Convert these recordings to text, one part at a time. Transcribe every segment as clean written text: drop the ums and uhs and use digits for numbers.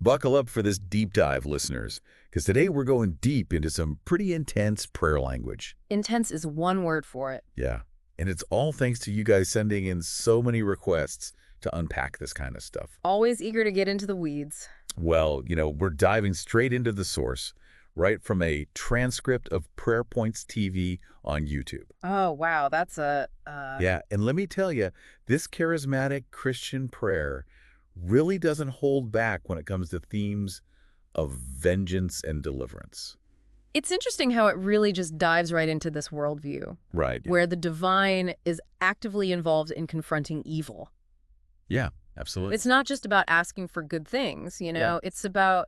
Buckle up for this deep dive, listeners, because today we're going deep into some pretty intense prayer language. Intense is one word for it. Yeah, and it's all thanks to you guys sending in so many requests to unpack this kind of stuff. Always eager to get into the weeds. Well, we're diving straight into the source, right from a transcript of Prayer Points TV on YouTube. Oh, wow, that's Yeah, and let me tell you, this charismatic Christian prayer really doesn't hold back when it comes to themes of vengeance and deliverance. It's interesting how it really just dives right into this worldview. Right. Where the divine is actively involved in confronting evil. Yeah, absolutely. It's not just about asking for good things, Yeah. It's about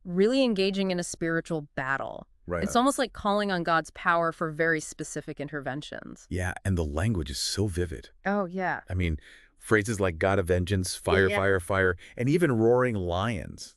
really engaging in a spiritual battle. Right. It's almost like calling on God's power for very specific interventions. Yeah, and the language is so vivid. Oh, yeah. I mean, phrases like God of vengeance, fire, Yeah. fire, fire, and even roaring lions.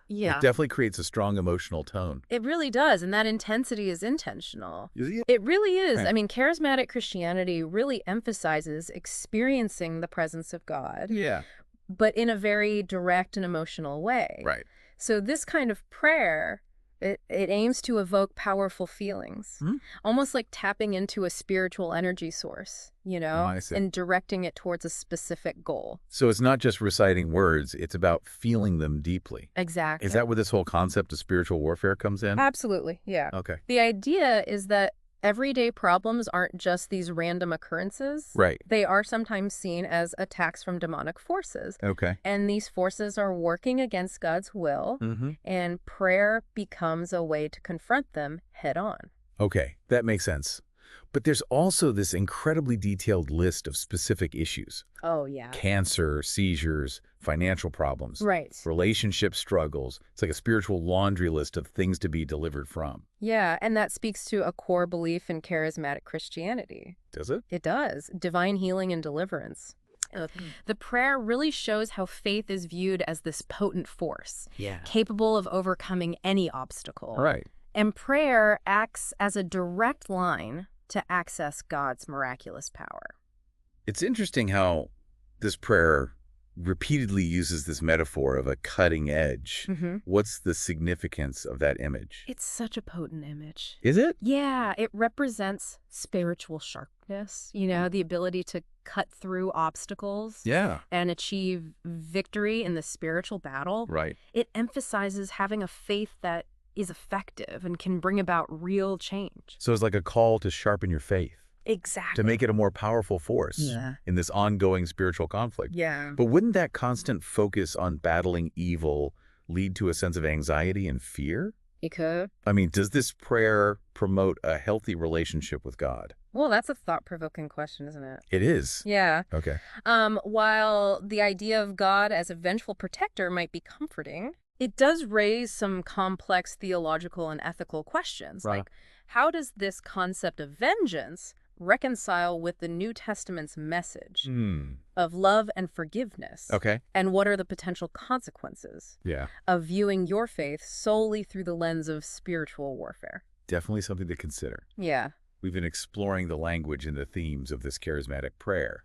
Yeah. It definitely creates a strong emotional tone. It really does, and that intensity is intentional. Is it? It really is. Right. I mean, charismatic Christianity really emphasizes experiencing the presence of God, Yeah. but in a very direct and emotional way. Right. So this kind of prayer, it aims to evoke powerful feelings, almost like tapping into a spiritual energy source, I see. and directing it towards a specific goal. So it's not just reciting words, it's about feeling them deeply. Exactly. Is that where this whole concept of spiritual warfare comes in? Absolutely, yeah. Okay. The idea is that everyday problems aren't just these random occurrences. Right. They are sometimes seen as attacks from demonic forces. Okay. And these forces are working against God's will, and prayer becomes a way to confront them head on. Okay, that makes sense. But there's also this incredibly detailed list of specific issues. Oh, yeah. Cancer, seizures, financial problems, Right. relationship struggles. It's like a spiritual laundry list of things to be delivered from. Yeah, and that speaks to a core belief in charismatic Christianity. Does it? It does. Divine healing and deliverance. The prayer really shows how faith is viewed as this potent force, capable of overcoming any obstacle. Right. And prayer acts as a direct line to access God's miraculous power. It's interesting how this prayer repeatedly uses this metaphor of a cutting edge. What's the significance of that image? It's such a potent image. Is it? Yeah, it represents spiritual sharpness, the ability to cut through obstacles Yeah. and achieve victory in the spiritual battle. Right. It emphasizes having a faith that is effective and can bring about real change. So it's like a call to sharpen your faith, Exactly. to make it a more powerful force in this ongoing spiritual conflict. Yeah. But wouldn't that constant focus on battling evil lead to a sense of anxiety and fear? It could. I mean, does this prayer promote a healthy relationship with God? Well, that's a thought-provoking question, isn't it? It is. Yeah. Okay. While the idea of God as a vengeful protector might be comforting, it does raise some complex theological and ethical questions. Right. Like, how does this concept of vengeance reconcile with the New Testament's message of love and forgiveness? Okay. And what are the potential consequences Yeah. of viewing your faith solely through the lens of spiritual warfare? Definitely something to consider. Yeah. We've been exploring the language and the themes of this charismatic prayer.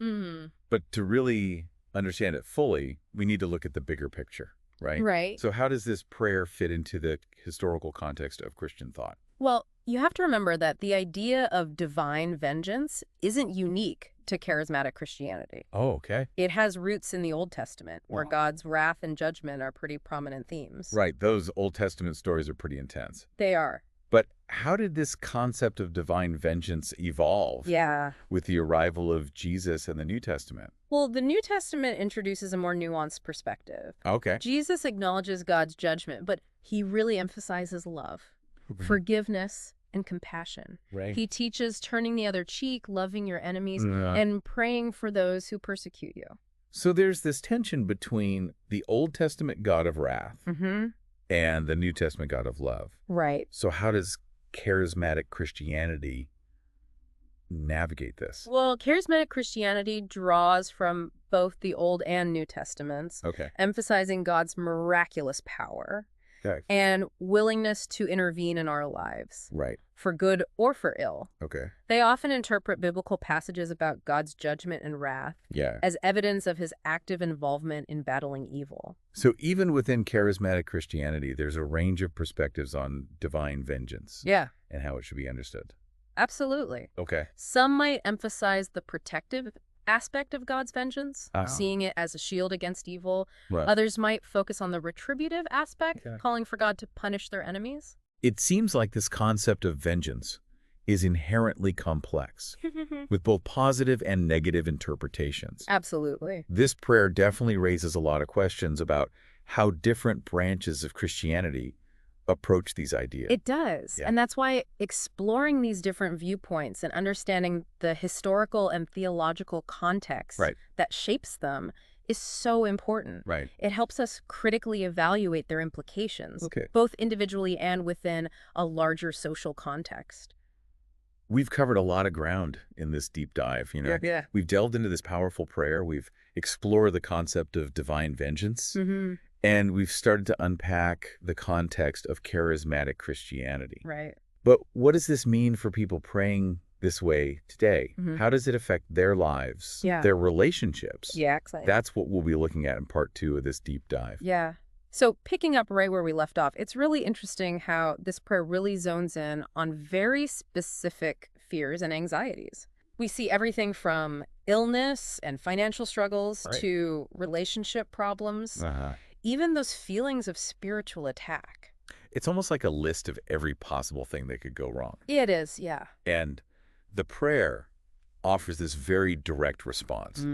But to really understand it fully, we need to look at the bigger picture, right? Right. So how does this prayer fit into the historical context of Christian thought? Well, you have to remember that the idea of divine vengeance isn't unique to charismatic Christianity. Oh, okay. It has roots in the Old Testament, where Wow. God's wrath and judgment are pretty prominent themes. Right. Those Old Testament stories are pretty intense. They are. But how did this concept of divine vengeance evolve Yeah. with the arrival of Jesus and the New Testament? Well, the New Testament introduces a more nuanced perspective. Okay. Jesus acknowledges God's judgment, but he really emphasizes love, forgiveness, and compassion. Right. He teaches turning the other cheek, loving your enemies, Yeah. and praying for those who persecute you. So there's this tension between the Old Testament God of wrath and the New Testament God of love. Right. So how does charismatic Christianity navigate this? Well, charismatic Christianity draws from both the Old and New Testaments, Okay. emphasizing God's miraculous power. Okay. and willingness to intervene in our lives, Right. for good or for ill. Okay. They often interpret biblical passages about God's judgment and wrath Yeah. as evidence of his active involvement in battling evil. So even within charismatic Christianity, there's a range of perspectives on divine vengeance Yeah, and how it should be understood. absolutely. Okay. Some might emphasize the protective aspect of God's vengeance, Uh-huh. seeing it as a shield against evil. Right. Others might focus on the retributive aspect, Okay. calling for God to punish their enemies. It seems like this concept of vengeance is inherently complex, with both positive and negative interpretations. Absolutely. This prayer definitely raises a lot of questions about how different branches of Christianity approach these ideas. It does. Yeah. And that's why exploring these different viewpoints and understanding the historical and theological context Right. that shapes them is so important. Right. It helps us critically evaluate their implications, Okay. both individually and within a larger social context. We've covered a lot of ground in this deep dive, you know. Yeah. We've delved into this powerful prayer. We've explored the concept of divine vengeance. Mm-hmm. And we've started to unpack the context of charismatic Christianity. Right. But what does this mean for people praying this way today? Mhm. How does it affect their lives, Yeah. their relationships? Yeah, exactly. That's what we'll be looking at in part 2 of this deep dive. Yeah. So picking up right where we left off, it's really interesting how this prayer really zones in on very specific fears and anxieties. We see everything from illness and financial struggles Right. to relationship problems, even those feelings of spiritual attack. It's almost like a list of every possible thing that could go wrong. It is, yeah. And the prayer offers this very direct response.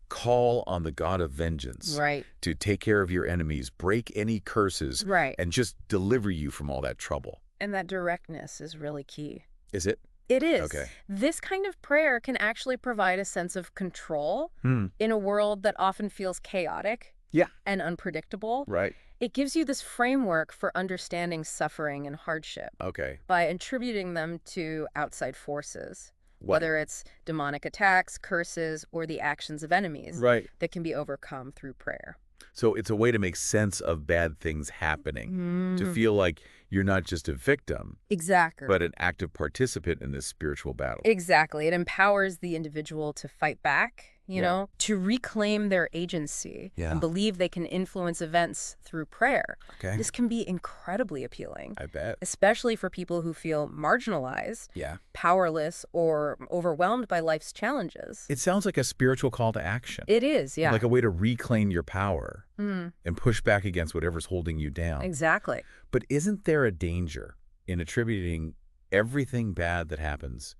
Call on the God of vengeance Right. to take care of your enemies, break any curses, Right. and just deliver you from all that trouble. And that directness is really key. Is it? It is. Okay. This kind of prayer can actually provide a sense of control in a world that often feels chaotic Yeah. and unpredictable. Right. It gives you this framework for understanding suffering and hardship Okay. by attributing them to outside forces, What? whether it's demonic attacks, curses, or the actions of enemies Right. that can be overcome through prayer. So it's a way to make sense of bad things happening, to feel like you're not just a victim, Exactly. but an active participant in this spiritual battle. Exactly. It empowers the individual to fight back, you Yeah. know, to reclaim their agency Yeah. and believe they can influence events through prayer. Okay. This can be incredibly appealing, I bet. especially for people who feel marginalized, Yeah. powerless, or overwhelmed by life's challenges. It sounds like a spiritual call to action. It is, yeah. Like a way to reclaim your power Mm, and push back against whatever's holding you down. exactly. But isn't there a danger in attributing everything bad that happens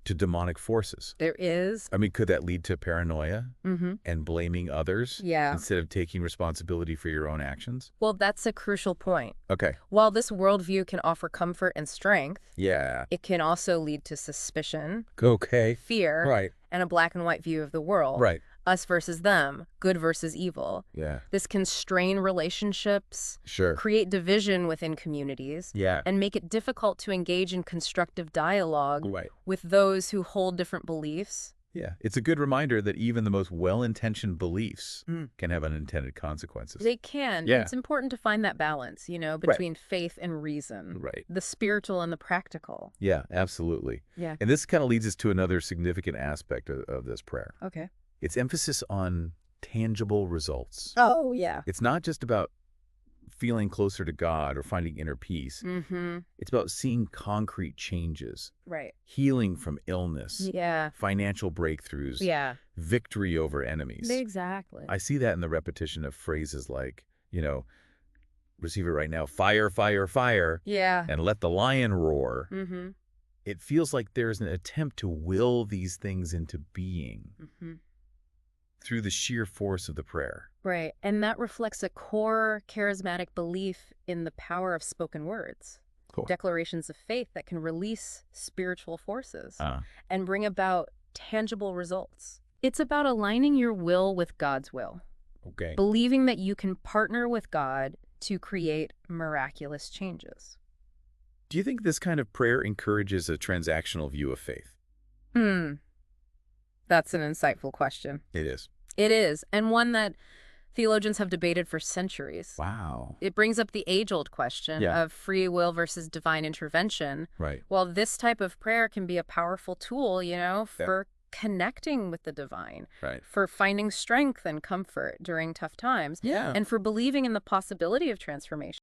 to demonic forces? There is. I mean, could that lead to paranoia Mm-hmm. and blaming others Yeah. instead of taking responsibility for your own actions? Well, that's a crucial point. Okay. While this worldview can offer comfort and strength, Yeah. it can also lead to suspicion, Okay. fear, Right. and a black and white view of the world. Right. Us versus them, good versus evil. Yeah. This can strain relationships, Sure. create division within communities, Yeah. and make it difficult to engage in constructive dialogue Right. with those who hold different beliefs. Yeah. It's a good reminder that even the most well-intentioned beliefs can have unintended consequences. They can. Yeah. It's important to find that balance, you know, between faith and reason, Right. the spiritual and the practical. Yeah, absolutely. Yeah. And this kind of leads us to another significant aspect of this prayer. Okay. Its emphasis on tangible results. Oh, yeah. It's not just about feeling closer to God or finding inner peace. Mm-hmm. It's about seeing concrete changes, Right. healing from illness, Yeah. financial breakthroughs, Yeah. victory over enemies. Exactly. I see that in the repetition of phrases like, you know, receive it right now, fire, fire, fire, Yeah. and let the lion roar. Mm-hmm. It feels like there's an attempt to will these things into being Mm-hmm. through the sheer force of the prayer. Right. And that reflects a core charismatic belief in the power of spoken words, Cool. declarations of faith that can release spiritual forces Uh, and bring about tangible results. It's about aligning your will with God's will, okay. believing that you can partner with God to create miraculous changes. Do you think this kind of prayer encourages a transactional view of faith? That's an insightful question. It is. It is, and one that Theologians have debated for centuries. Wow. It brings up the age-old question Yeah. of free will versus divine intervention. Right. Well, this type of prayer can be a powerful tool, Yeah. for connecting with the divine, Right. for finding strength and comfort during tough times, Yeah. and for believing in the possibility of transformation.